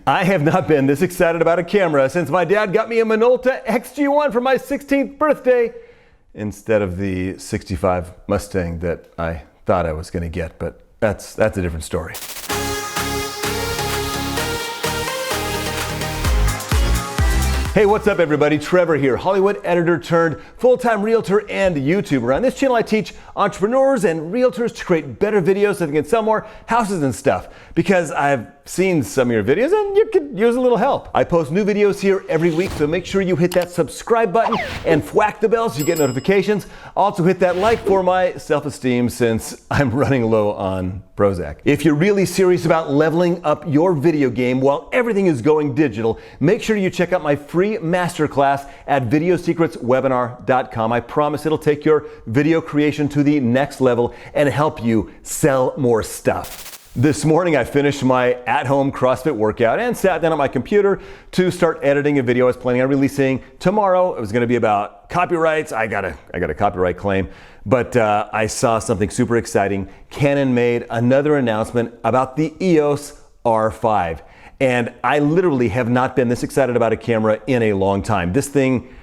I have not been this excited about a camera since my dad got me a Minolta XG1 for my 16th birthday instead of the 65 Mustang that I thought I was going to get, but that's a different story. Hey, what's up everybody? Trevor here, Hollywood editor turned full-time realtor and YouTuber. On this channel I teach entrepreneurs and realtors to create better videos so they can sell more houses and stuff, because I've seen some of your videos and you could use a little help. I post new videos here every week, so make sure you hit that subscribe button and thwack the bell so you get notifications. Also hit that like for my self-esteem since I'm running low on Prozac. If you're really serious about leveling up your video game while everything is going digital, make sure you check out my free masterclass at videosecretswebinar.com. I promise it'll take your video creation to the next level and help you sell more stuff. This morning I finished my at-home CrossFit workout and sat down at my computer to start editing a video I was planning on releasing tomorrow. It was going to be about copyrights. I got a copyright claim, but I saw something super exciting. Canon made another announcement about the EOS R5, and I literally have not been this excited about a camera in a long time. This thing,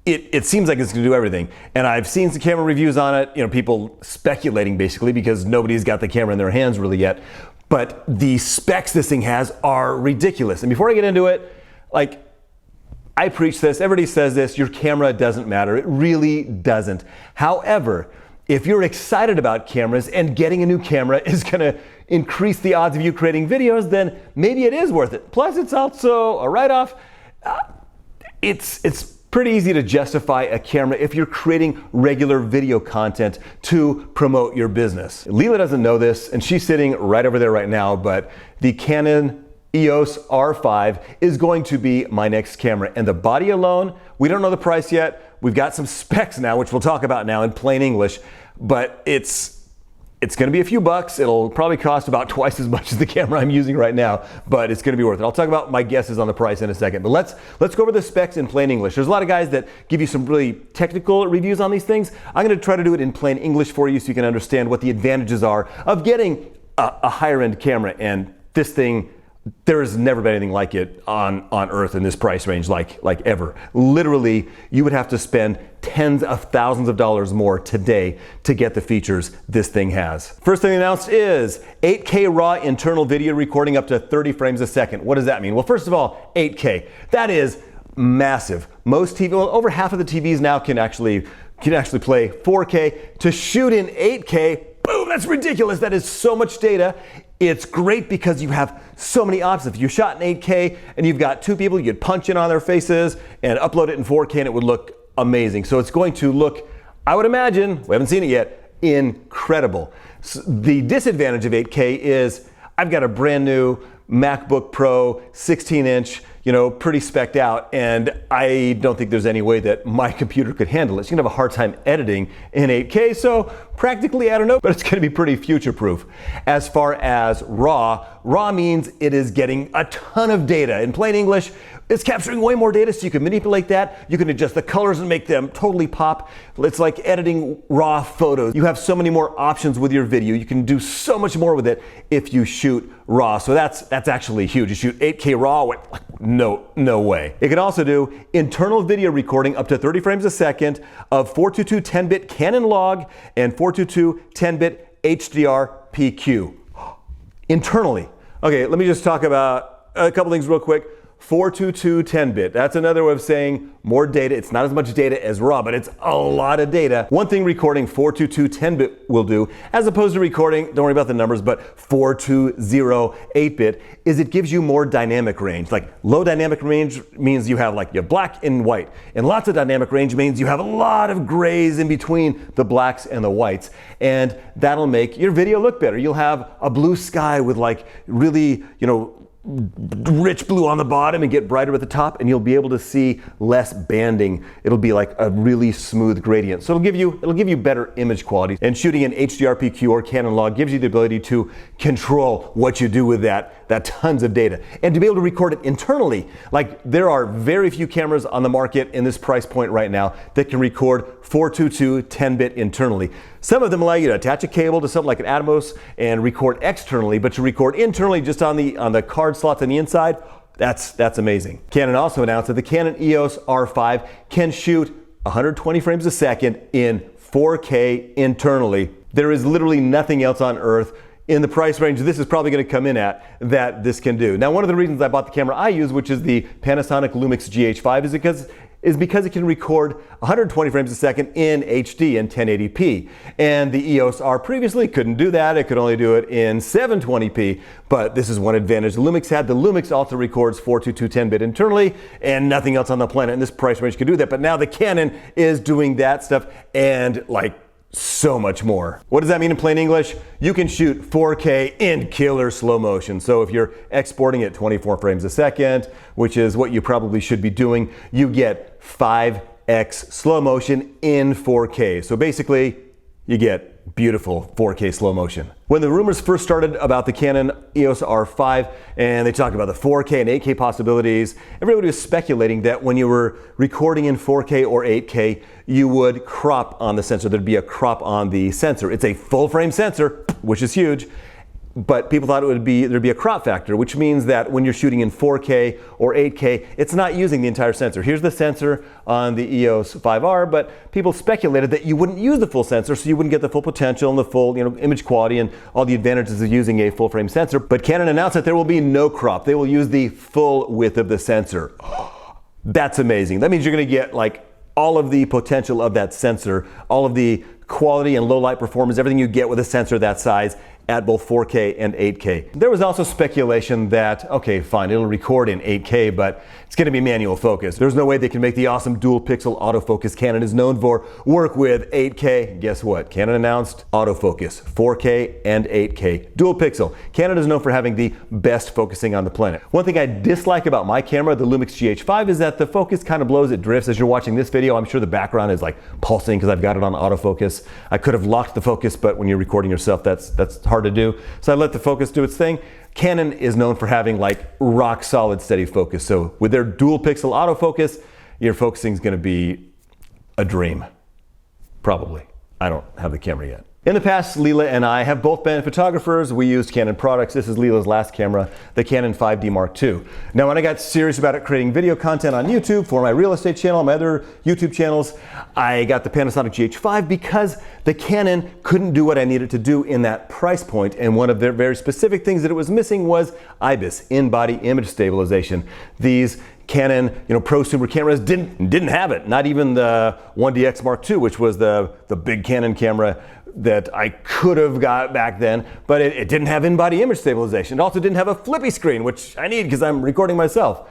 it seems like it's going to do everything. And I've seen some camera reviews on it, people speculating basically because nobody's got the camera in their hands really yet. But the specs this thing has are ridiculous. And before I get into it, I preach this, everybody says this, your camera doesn't matter. It really doesn't. However, if you're excited about cameras and getting a new camera is going to increase the odds of you creating videos, then maybe it is worth it. Plus, it's also a write-off. It's pretty easy to justify a camera if you're creating regular video content to promote your business. Leela doesn't know this, and she's sitting right over there right now, but the Canon EOS R5 is going to be my next camera. And the body alone, we don't know the price yet. We've got some specs now, which we'll talk about now in plain English, but it's going to be a few bucks. It'll probably cost about twice as much as the camera I'm using right now, but it's going to be worth it. I'll talk about my guesses on the price in a second, but let's go over the specs in plain English. There's a lot of guys that give you some really technical reviews on these things. I'm going to try to do it in plain English for you so you can understand what the advantages are of getting a higher end camera. And this thing, there has never been anything like it on earth in this price range, like ever. Literally, you would have to spend tens of thousands of dollars more today to get the features this thing has. First thing announced is 8K raw internal video recording up to 30 frames a second. What does that mean? Well, first of all, 8K. That is massive. Most TV, well, over half of the TVs now can actually play 4K. To shoot in 8K, boom, that's ridiculous. That is so much data. It's great because you have so many options. If you shot in 8K and you've got two people, you could punch in on their faces and upload it in 4K and it would look amazing. So it's going to look, I would imagine, we haven't seen it yet, incredible. So the disadvantage of 8K is I've got a brand new MacBook Pro 16-inch, pretty specced out, and I don't think there's any way that my computer could handle it. It's gonna have a hard time editing in 8K, so practically, I don't know, but it's gonna be pretty future-proof. As far as raw means it is getting a ton of data. In plain English, it's capturing way more data, so you can manipulate that. You can adjust the colors and make them totally pop. It's like editing raw photos. You have so many more options with your video. You can do so much more with it if you shoot raw. So that's actually huge. You shoot 8K raw, no way. It can also do internal video recording up to 30 frames a second of 422 10-bit Canon log and 422 10-bit HDR PQ. Internally. Okay, let me just talk about a couple things real quick. 422 10-bit. That's another way of saying more data. It's not as much data as raw, but it's a lot of data. One thing recording 422 10-bit will do, as opposed to recording, don't worry about the numbers, but 420 8-bit, is it gives you more dynamic range. Like low dynamic range means you have black and white, and lots of dynamic range means you have a lot of grays in between the blacks and the whites, and that'll make your video look better. You'll have a blue sky with really, rich blue on the bottom and get brighter at the top, and you'll be able to see less banding. It'll be like a really smooth gradient. So it'll give you better image quality. And shooting in HDR-PQ or Canon log gives you the ability to control what you do with that tons of data. And to be able to record it internally, there are very few cameras on the market in this price point right now that can record 422 10-bit internally. Some of them allow you to attach a cable to something like an Atomos and record externally, but to record internally just on the card slots on the inside, That's amazing. Canon also announced that the Canon EOS R5 can shoot 120 frames a second in 4K internally. There is literally nothing else on earth in the price range this is probably going to come in at that this can do. Now, one of the reasons I bought the camera I use, which is the Panasonic Lumix GH5, is because it can record 120 frames a second in HD in 1080p. And the EOS R previously couldn't do that. It could only do it in 720p. But this is one advantage the Lumix had. The Lumix also records 422 10-bit internally, and nothing else on the planet in this price range could do that. But now the Canon is doing that stuff and like so much more. What does that mean in plain English? You can shoot 4K in killer slow motion. So if you're exporting at 24 frames a second, which is what you probably should be doing, you get 5x slow motion in 4K. So basically, you get beautiful 4K slow motion. When the rumors first started about the Canon EOS R5 and they talked about the 4K and 8K possibilities, everybody was speculating that when you were recording in 4K or 8K, you would crop on the sensor. There'd be a crop on the sensor. It's a full frame sensor, which is huge. But people thought there'd be a crop factor, which means that when you're shooting in 4K or 8K, it's not using the entire sensor. Here's the sensor on the EOS 5R, but people speculated that you wouldn't use the full sensor, so you wouldn't get the full potential and the full, image quality and all the advantages of using a full frame sensor. But Canon announced that there will be no crop. They will use the full width of the sensor. That's amazing. That means you're going to get like all of the potential of that sensor, all of the quality and low light performance, everything you get with a sensor that size at both 4K and 8K. There was also speculation that, okay, fine, it'll record in 8K, but it's gonna be manual focus. There's no way they can make the awesome dual pixel autofocus Canon is known for work with 8K. Guess what? Canon announced autofocus, 4K and 8K, dual pixel. Canon is known for having the best focusing on the planet. One thing I dislike about my camera, the Lumix GH5, is that the focus kind of blows, it drifts. As you're watching this video, I'm sure the background is like pulsing because I've got it on autofocus. I could have locked the focus, but when you're recording yourself, that's hard to do. So I let the focus do its thing. Canon is known for having like rock solid steady focus. So with their dual pixel autofocus, your focusing is going to be a dream. Probably. I don't have the camera yet. In the past, Leela and I have both been photographers. We used Canon products. This is Leela's last camera, the Canon 5D Mark II. Now, when I got serious about creating video content on YouTube for my real estate channel and my other YouTube channels, I got the Panasonic GH5 because the Canon couldn't do what I needed to do in that price point. And one of their very specific things that it was missing was IBIS, in-body image stabilization. These Canon, prosumer cameras didn't have it. Not even the 1DX Mark II, which was the big Canon camera that I could have got back then, but it didn't have in-body image stabilization. It also didn't have a flippy screen, which I need because I'm recording myself.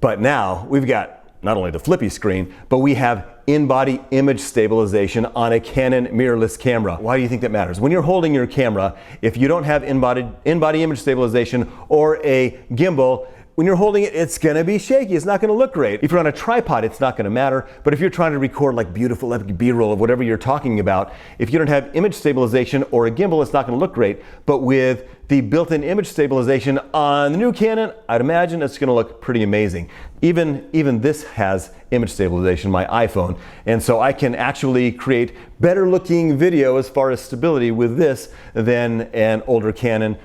But now we've got not only the flippy screen, but we have in-body image stabilization on a Canon mirrorless camera. Why do you think that matters? When you're holding your camera, if you don't have in-body image stabilization or a gimbal, when you're holding it, it's gonna be shaky. It's not gonna look great. If you're on a tripod, it's not gonna matter. But if you're trying to record like beautiful epic B-roll of whatever you're talking about, if you don't have image stabilization or a gimbal, it's not gonna look great. But with the built-in image stabilization on the new Canon, I'd imagine it's gonna look pretty amazing. Even this has image stabilization, my iPhone. And so I can actually create better looking video as far as stability with this than an older Canon,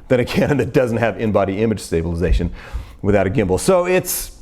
than a Canon that doesn't have in-body image stabilization without a gimbal. So it's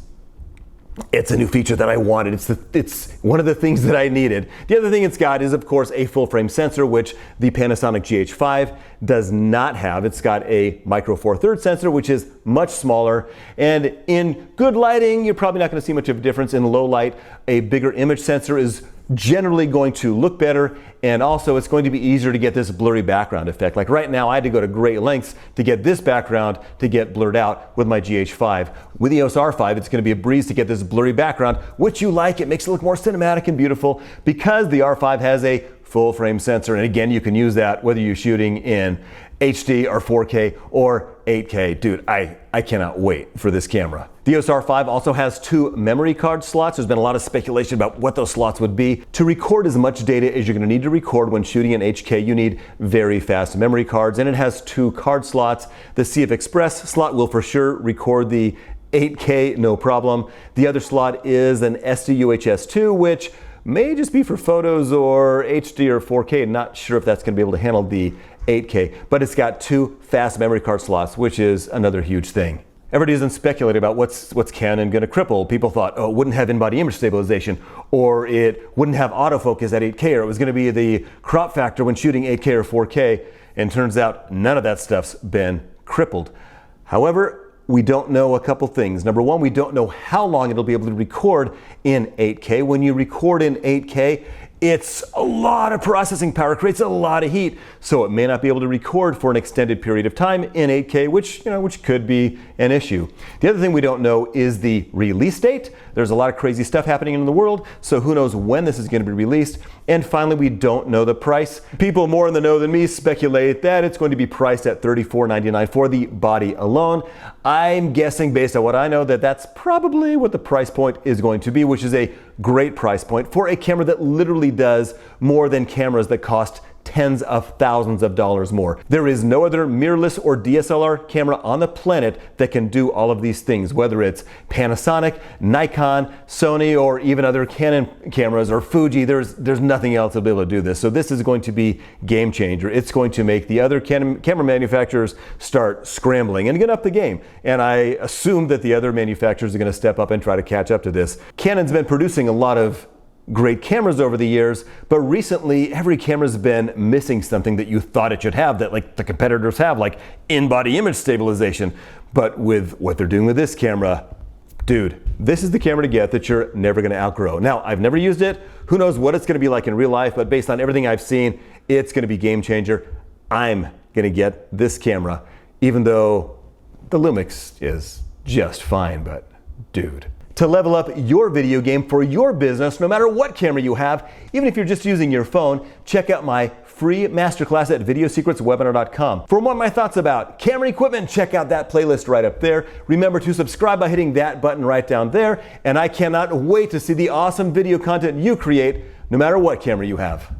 a new feature that I wanted. It's one of the things that I needed. The other thing it's got is, of course, a full frame sensor, which the Panasonic GH5 does not have. It's got a micro four thirds sensor, which is much smaller. And in good lighting, you're probably not going to see much of a difference. In low light, a bigger image sensor is generally going to look better, and also it's going to be easier to get this blurry background effect. Like right now, I had to go to great lengths to get this background to get blurred out with my GH5. With EOS R5, it's going to be a breeze to get this blurry background, which you like. It makes it look more cinematic and beautiful because the R5 has a full frame sensor. And again, you can use that whether you're shooting in HD or 4K or 8K. Dude, I cannot wait for this camera. The EOS R5 also has 2 memory card slots. There's been a lot of speculation about what those slots would be. To record as much data as you're going to need to record when shooting in HK, you need very fast memory cards, and it has 2 card slots. The CF Express slot will for sure record the 8K, no problem. The other slot is an SD-UHS-2, which may just be for photos or HD or 4K. Not sure if that's going to be able to handle the 8K, but it's got 2 fast memory card slots, which is another huge thing. Everybody doesn't speculate about what's Canon going to cripple. People thought, oh, it wouldn't have in-body image stabilization, or it wouldn't have autofocus at 8K, or it was going to be the crop factor when shooting 8K or 4K. And turns out none of that stuff's been crippled. However, we don't know a couple things. Number one, we don't know how long it'll be able to record in 8K. When you record in 8K, it's a lot of processing power, creates a lot of heat, so it may not be able to record for an extended period of time in 8K, which could be an issue. The other thing we don't know is the release date. There's a lot of crazy stuff happening in the world, so who knows when this is going to be released. And finally, we don't know the price. People more in the know than me speculate that it's going to be priced at $34.99 for the body alone. I'm guessing, based on what I know, that that's probably what the price point is going to be, which is a great price point for a camera that literally does more than cameras that cost tens of thousands of dollars more. There is no other mirrorless or DSLR camera on the planet that can do all of these things, whether it's Panasonic, Nikon, Sony, or even other Canon cameras or Fuji. There's nothing else that'll be able to do this. So this is going to be game changer. It's going to make the other camera manufacturers start scrambling and get up the game. And I assume that the other manufacturers are going to step up and try to catch up to this. Canon's been producing a lot of great cameras over the years, but recently every camera's been missing something that you thought it should have, that like the competitors have, like in-body image stabilization. But with what they're doing with this camera, dude, this is the camera to get that you're never gonna outgrow. Now, I've never used it. Who knows what it's gonna be like in real life, but based on everything I've seen, it's gonna be game changer. I'm gonna get this camera, even though the Lumix is just fine, but dude. To level up your video game for your business, no matter what camera you have, even if you're just using your phone, check out my free masterclass at videosecretswebinar.com. For more of my thoughts about camera equipment, check out that playlist right up there. Remember to subscribe by hitting that button right down there, and I cannot wait to see the awesome video content you create, no matter what camera you have.